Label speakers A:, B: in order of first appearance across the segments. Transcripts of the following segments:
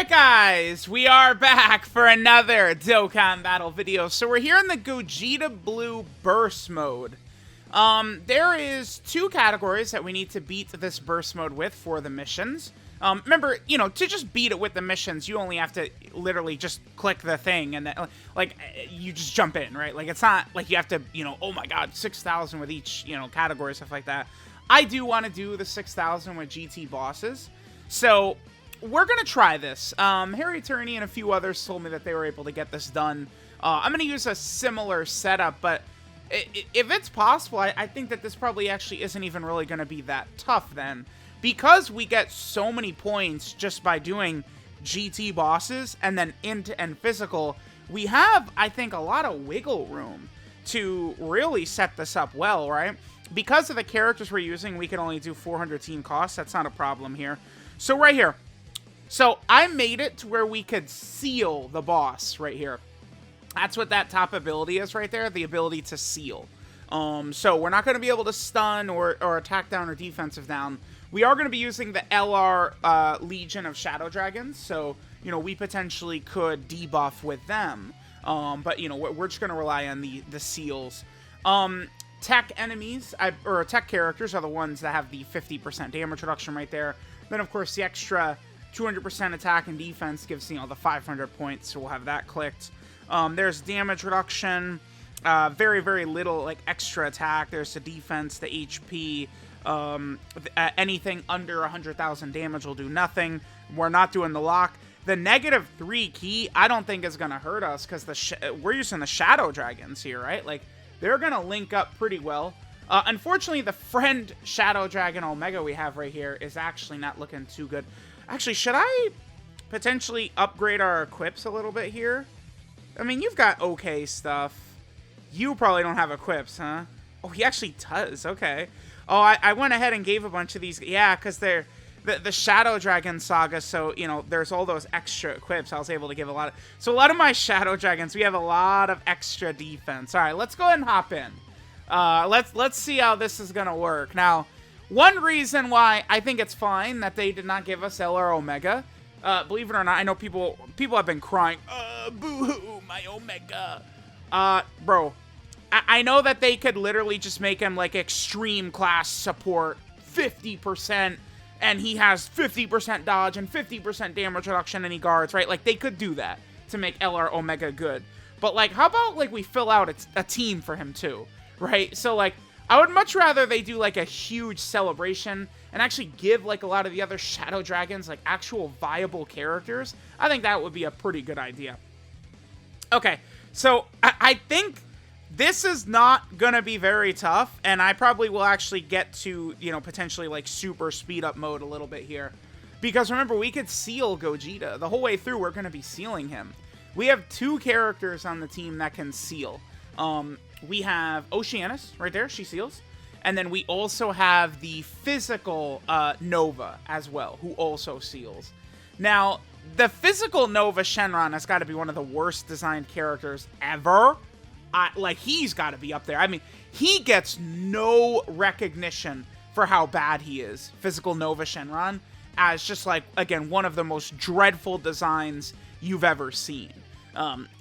A: Alright guys, we are back for another Dokkan battle video. So we're here in the Gogeta Blue Burst mode. There is two categories that we need to beat this burst mode with for the missions. Remember, you know, to just beat it with the missions, you only have to literally just click the thing and then, like, you just jump in, right? Like, it's not like you have to, you know, oh my god, 6,000 with each, you know, category, stuff like that. I do want to do the 6,000 with GT bosses. So we're going to try this. Harry Turney and a few others told me that they were able to get this done. I'm going to use a similar setup, but if it's possible, I think that this probably actually isn't even really going to be that tough then. Because we get so many points just by doing GT bosses and then int and physical, we have, I think, a lot of wiggle room to really set this up well, right? Because of the characters we're using, we can only do 400 team costs. That's not a problem here. So right here. So I made it to where we could seal the boss right here. That's what that top ability is right there, the ability to seal. So we're not going to be able to stun or attack down or defensive down. We are going to be using the LR Legion of Shadow Dragons, so, you know, we potentially could debuff with them. But, you know, we're just going to rely on the seals. Tech enemies, or tech characters are the ones that have the 50% damage reduction right there. Then, of course, the extra 200% attack and defense gives, you know, the 500 points, so we'll have that clicked. There's damage reduction, very, very little, like, extra attack. There's the defense, the HP, anything under 100,000 damage will do nothing. We're not doing the lock. The -3 key, I don't think is going to hurt us, because we're using the Shadow Dragons here, right? Like, they're going to link up pretty well. Unfortunately, the friend Shadow Dragon Omega we have right here is actually not looking too good. Actually, should I potentially upgrade our equips a little bit here? I mean, you've got okay stuff. You probably don't have equips, huh? Oh, he actually does. Okay. Oh, I went ahead and gave a bunch of these. Yeah, because they're the Shadow Dragon Saga, so, you know, there's all those extra equips. I was able to give a lot of... So a lot of my Shadow Dragons, we have a lot of extra defense. All right, let's go ahead and hop in. Let's see how this is going to work. Now, one reason why I think it's fine that they did not give us LR Omega, believe it or not, I know people have been crying, boo-hoo, my Omega. Bro, I know that they could literally just make him, like, extreme class support, 50%, and he has 50% dodge and 50% damage reduction and he guards, right? Like, they could do that to make LR Omega good. But, like, how about, like, we fill out a team for him, too, right? So, like, I would much rather they do, like, a huge celebration and actually give, like, a lot of the other Shadow Dragons, like, actual viable characters. I think that would be a pretty good idea. Okay, so I think this is not going to be very tough, and I probably will actually get to, you know, potentially, like, super speed up mode a little bit here. Because, remember, we could seal Gogeta. The whole way through, we're going to be sealing him. We have two characters on the team that can seal. We have Oceanus right there, she seals. And then we also have the physical Nova as well, who also seals. Now, the physical Nova Shenron has got to be one of the worst designed characters ever. Like, he's got to be up there. I mean, he gets no recognition for how bad he is. Physical Nova Shenron, as just, like, again, one of the most dreadful designs you've ever seen.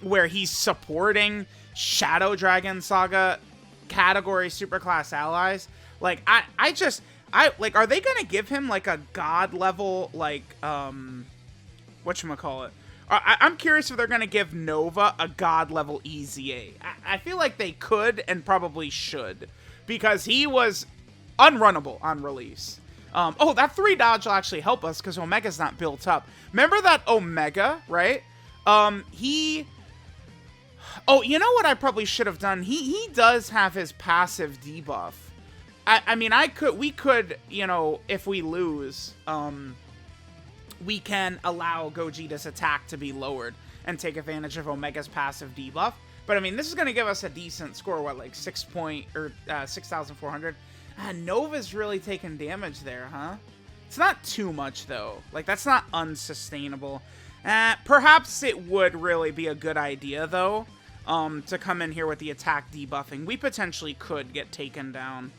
A: Where he's supporting Shadow Dragon Saga category superclass allies. Like, like, are they gonna give him, like, a god level, like, whatchamacallit? I'm curious if they're gonna give Nova a god level EZA. I feel like they could and probably should, because he was unrunnable on release. Oh, that 3 dodge will actually help us because Omega's not built up. Remember that Omega, right? Oh, you know what I probably should have done? He does have his passive debuff. I mean, we could, you know, if we lose, we can allow Gogeta's attack to be lowered and take advantage of Omega's passive debuff. But, I mean, this is going to give us a decent score, what, like 6,400? Nova's really taking damage there, huh? It's not too much, though. Like, that's not unsustainable. Perhaps it would really be a good idea, though, to come in here with the attack debuffing. We potentially could get taken down.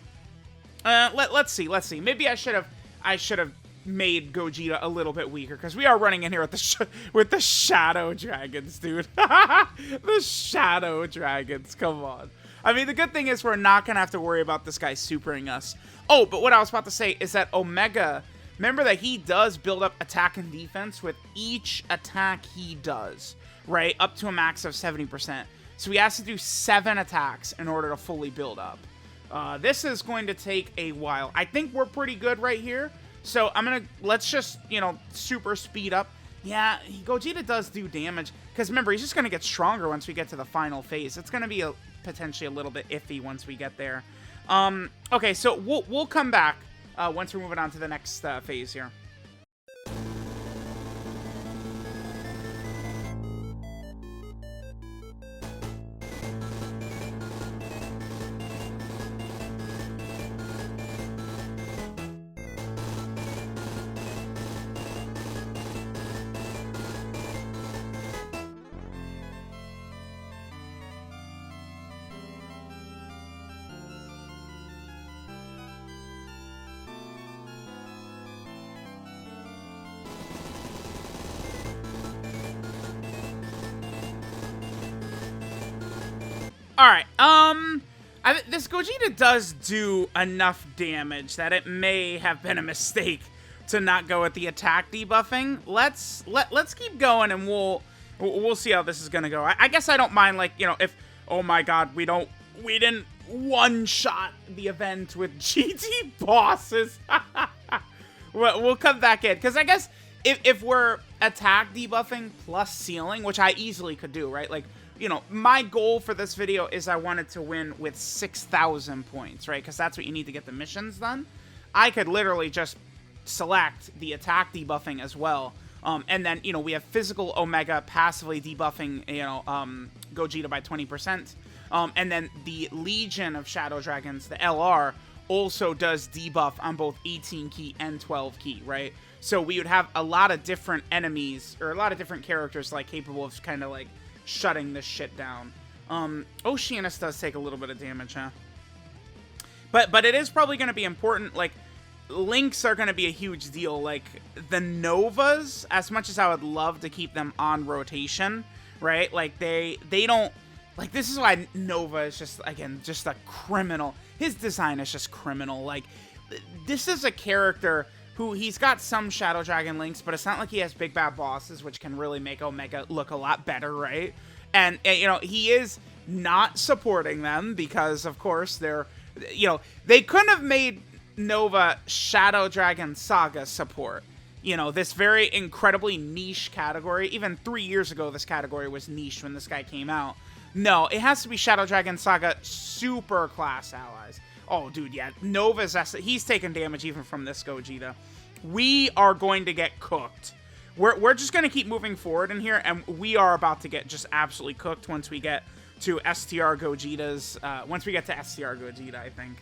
A: Let's see. Maybe I should have made Gogeta a little bit weaker, because we are running in here with the Shadow Dragons, dude. The Shadow Dragons, come on. I mean, the good thing is we're not going to have to worry about this guy supering us. Oh, but what I was about to say is that Omega, remember that he does build up attack and defense with each attack he does, right? Up to a max of 70%. So he has to do 7 attacks in order to fully build up. This is going to take a while. I think we're pretty good right here. So let's just, you know, super speed up. Yeah, Gogeta does do damage. Because remember, he's just going to get stronger once we get to the final phase. It's going to be potentially a little bit iffy once we get there. Okay, so we'll come back once we're moving on to the next phase here. Alright, this Gogeta does do enough damage that it may have been a mistake to not go with the attack debuffing. Let's keep going, and we'll see how this is gonna go. I guess I don't mind, like, you know, if, oh my god, we didn't one-shot the event with GT bosses. We'll come back in, because I guess if we're attack debuffing plus sealing, which I easily could do, right? Like, you know, my goal for this video is I wanted to win with 6,000 points, right? Because that's what you need to get the missions done. I could literally just select the attack debuffing as well. And then, you know, we have physical Omega passively debuffing, you know, Gogeta by 20%. And then the Legion of Shadow Dragons, the LR, also does debuff on both 18 key and 12 key, right? So we would have a lot of different enemies, or a lot of different characters, like, capable of kind of, like, shutting this shit down. Oceanus does take a little bit of damage, huh? But it is probably going to be important. Like, links are going to be a huge deal. Like, the Novas, as much as I would love to keep them on rotation, right? Like, they don't... Like, this is why Nova is just, again, just a criminal. His design is just criminal. Like, this is a character who, he's got some Shadow Dragon links, but it's not like he has big bad bosses, which can really make Omega look a lot better, right? And you know, he is not supporting them because, of course, they're, you know, they couldn't have made Nova Shadow Dragon Saga support. You know, this very incredibly niche category. Even 3 years ago, this category was niche when this guy came out. No, it has to be Shadow Dragon Saga super class allies. Oh, dude, yeah. Nova's... He's taking damage even from this Gogeta. We are going to get cooked. We're just going to keep moving forward in here, and we are about to get just absolutely cooked once we get to STR Gogeta's... once we get to STR Gogeta, I think.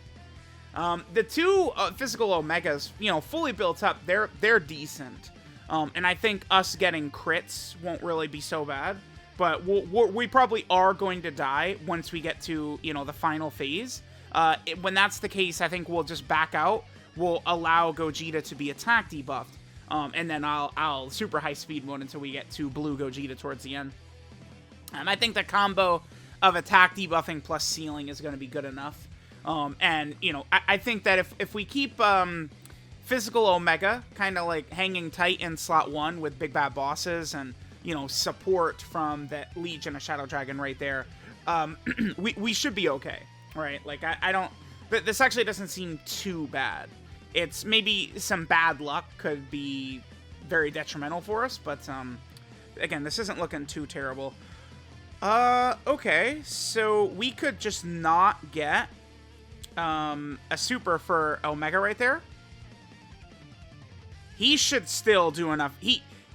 A: The two physical Omegas, you know, fully built up, they're decent. And I think us getting crits won't really be so bad. But we probably are going to die once we get to, you know, the final phase. When that's the case, I think we'll just back out. We'll allow Gogeta to be attack debuffed. And then I'll super high speed mode until we get to blue Gogeta towards the end. And I think the combo of attack debuffing plus sealing is going to be good enough. And, you know, I think that if we keep physical Omega kind of like hanging tight in slot 1 with big bad bosses and, you know, support from that Legion of Shadow Dragon right there, we should be okay, right? Like, I don't... This actually doesn't seem too bad. It's maybe some bad luck could be very detrimental for us, but, again, this isn't looking too terrible. Okay, so we could just not get a super for Omega right there. He should still do enough.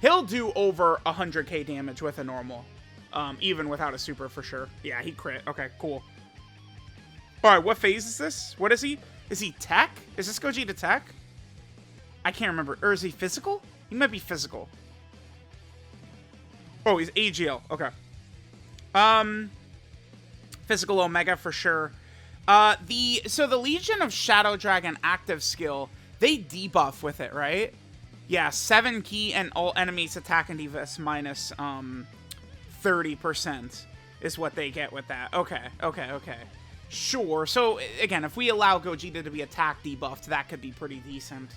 A: He'll do over 100k damage with a normal, even without a super for sure. Yeah, he crit. Okay, cool. All right, what phase is this? What is he? Is he tech? Is this Gogeta tech? I can't remember. Or is he physical? He might be physical. Oh, he's AGL. Okay. Physical Omega for sure. So the Legion of Shadow Dragon active skill, they debuff with it, right? Yeah, 7 ki and all enemies attack and defense minus 30% is what they get with that. Okay. Sure. So, again, if we allow Gogeta to be attack debuffed, that could be pretty decent.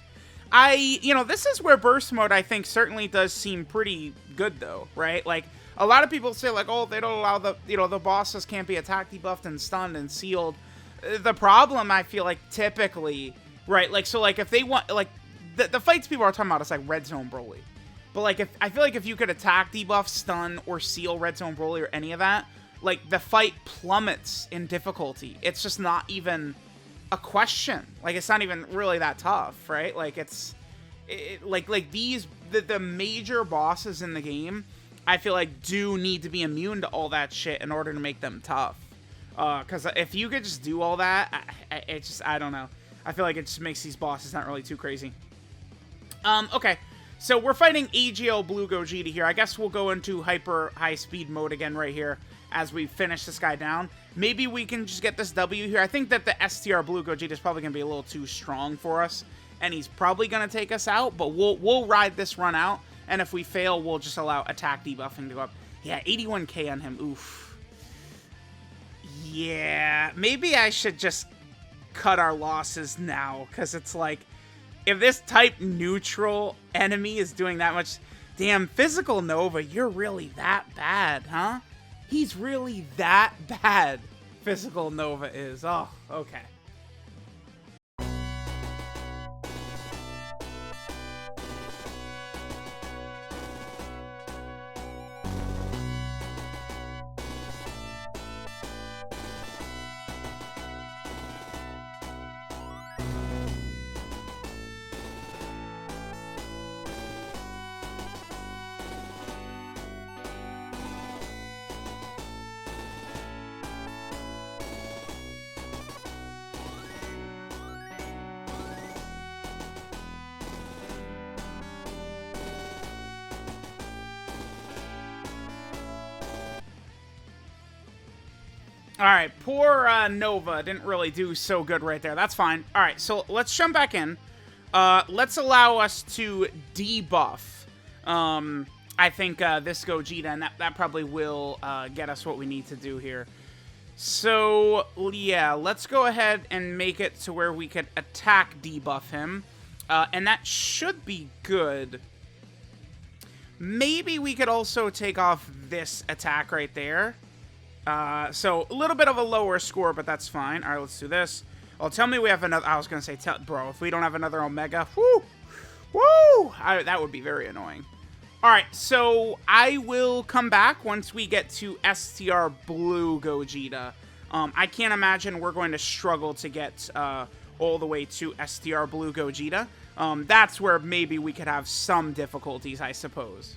A: This is where burst mode, I think, certainly does seem pretty good, though, right? Like, a lot of people say, like, oh, they don't allow the bosses can't be attack debuffed and stunned and sealed. The problem, I feel like, typically, right, like, so, like, if they want, like, the fights people are talking about is, like, Red Zone Broly. But, like, I feel like if you could attack debuff, stun, or seal Red Zone Broly or any of that, like, the fight plummets in difficulty. It's just not even a question. Like, it's not even really that tough, right? Like, the major bosses in the game, I feel like do need to be immune to all that shit in order to make them tough. Because if you could just do all that, I don't know. I feel like it just makes these bosses not really too crazy. Okay. So we're fighting AGL Blue Gogeta here. I guess we'll go into hyper high speed mode again right here as we finish this guy down. Maybe we can just get this W here. I think that the STR Blue Gogeta is probably going to be a little too strong for us, and he's probably going to take us out, but we'll ride this run out, and if we fail, we'll just allow attack debuffing to go up. Yeah, 81k on him. Oof. Yeah, maybe I should just cut our losses now, because it's like, if this type neutral enemy is doing that much... Damn, Physical Nova, you're really that bad, huh? He's really that bad, Physical Nova is. Oh, okay. Alright, poor Nova didn't really do so good right there. That's fine. Alright, so let's jump back in. Let's allow us to debuff, I think, this Gogeta, and that probably will get us what we need to do here. So, yeah, let's go ahead and make it to where we could attack debuff him, and that should be good. Maybe we could also take off this attack right there. So, a little bit of a lower score, but that's fine. Alright, let's do this. Oh, tell me we have another... I was going to say, bro, if we don't have another Omega, whoo! Woo! That would be very annoying. Alright, so I will come back once we get to STR Blue Gogeta. I can't imagine we're going to struggle to get all the way to STR Blue Gogeta. That's where maybe we could have some difficulties, I suppose.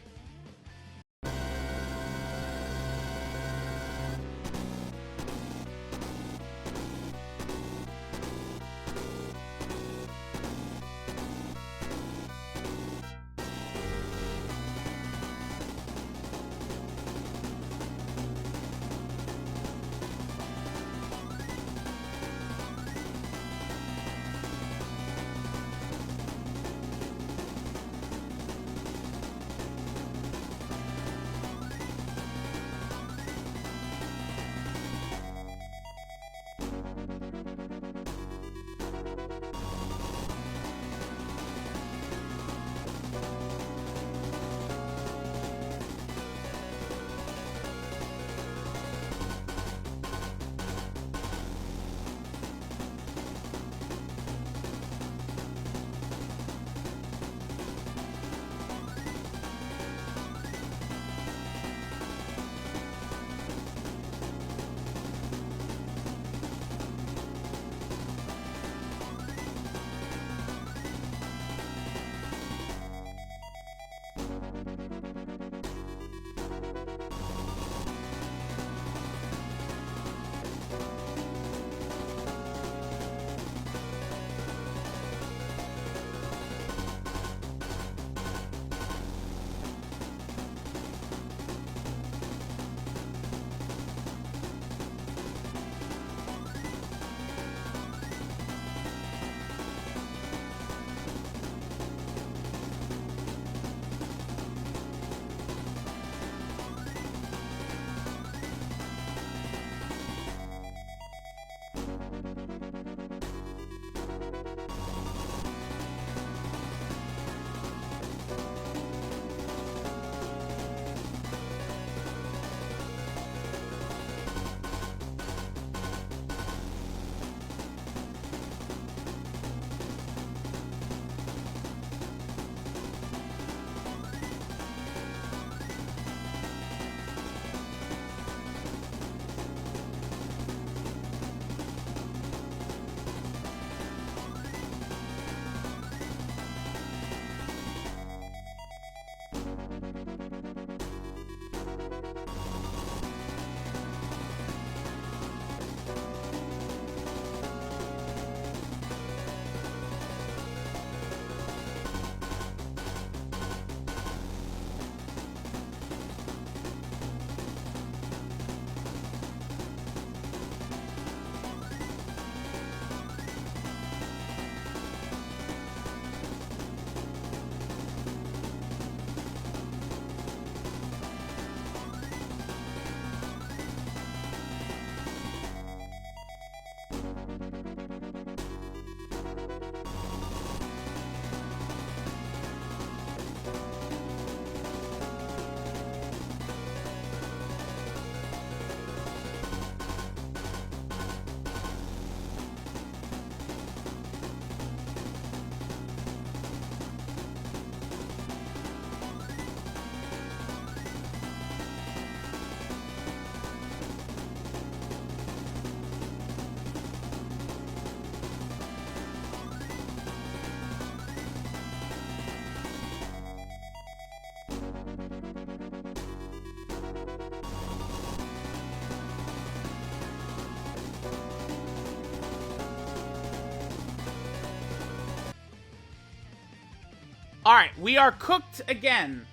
A: Alright, we are cooked again.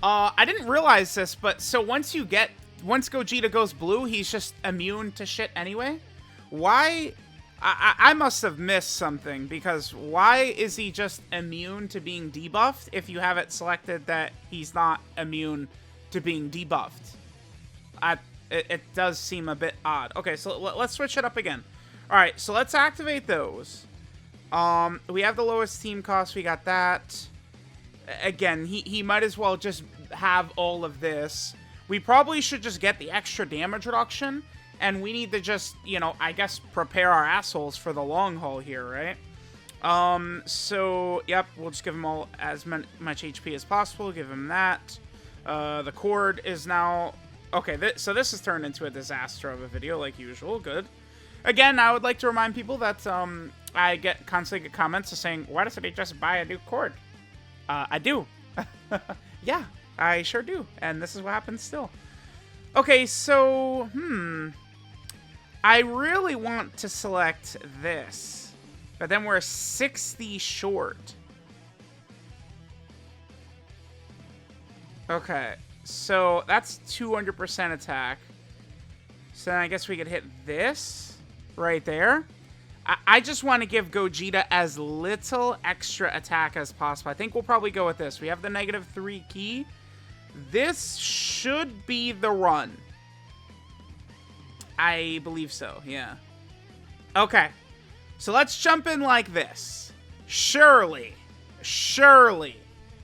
A: I didn't realize this, but so once Gogeta goes blue, he's just immune to shit anyway? Why? I must have missed something, because why is he just immune to being debuffed if you have it selected that he's not immune to being debuffed? It does seem a bit odd. Okay, so let's switch it up again. Alright, so let's activate those. We have the lowest team cost, we got that. Again, he might as well just have all of this. We probably should just get the extra damage reduction, and we need to just, you know, I guess prepare our assholes for the long haul here, right? So, yep, we'll just give him all as much HP as possible, give him that. The cord is now... Okay, so this has turned into a disaster of a video, like usual, good. Again, I would like to remind people that, I constantly get comments saying, why doesn't he just buy a new cord? I do. Yeah, I sure do. And this is what happens still. Okay, so, I really want to select this. But then we're 60 short. Okay, so that's 200% attack. So then I guess we could hit this right there. I just want to give Gogeta as little extra attack as possible. I think we'll probably go with this. We have the -3 key. This should be the run. I believe so, yeah. Okay. So let's jump in like this. Surely,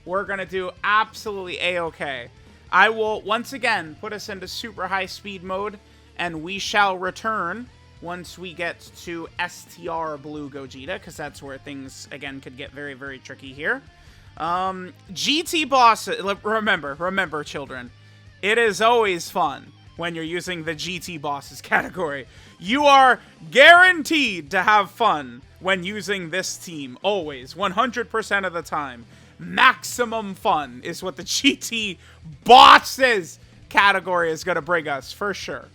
A: we're going to do absolutely A-okay. I will, once again, put us into super high speed mode, and we shall return once we get to STR Blue Gogeta, because that's where things, again, could get very, very tricky here. GT bosses, remember, children, it is always fun when you're using the GT bosses category. You are guaranteed to have fun when using this team, always, 100% of the time. Maximum fun is what the GT bosses category is going to bring us, for sure.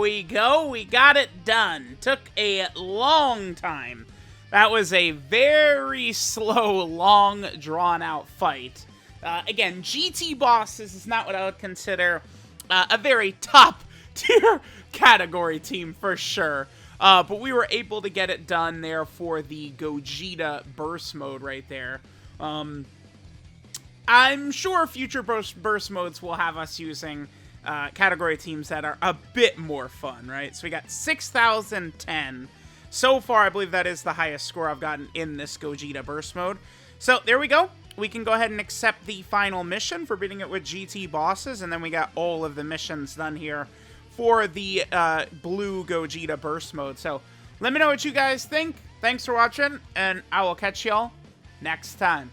A: we go. We got it done. Took a long time. That was a very slow, long, drawn-out fight. Again, GT bosses is not what I would consider a very top-tier category team for sure. But we were able to get it done there for the Gogeta burst mode right there. I'm sure future burst modes will have us using category teams that are a bit more fun, right? So we got 6,010. So far, I believe that is the highest score I've gotten in this Gogeta burst mode. So there we go. We can go ahead and accept the final mission for beating it with GT bosses, and then we got all of the missions done here for the blue Gogeta burst mode. So let me know what you guys think. Thanks for watching, and I will catch y'all next time.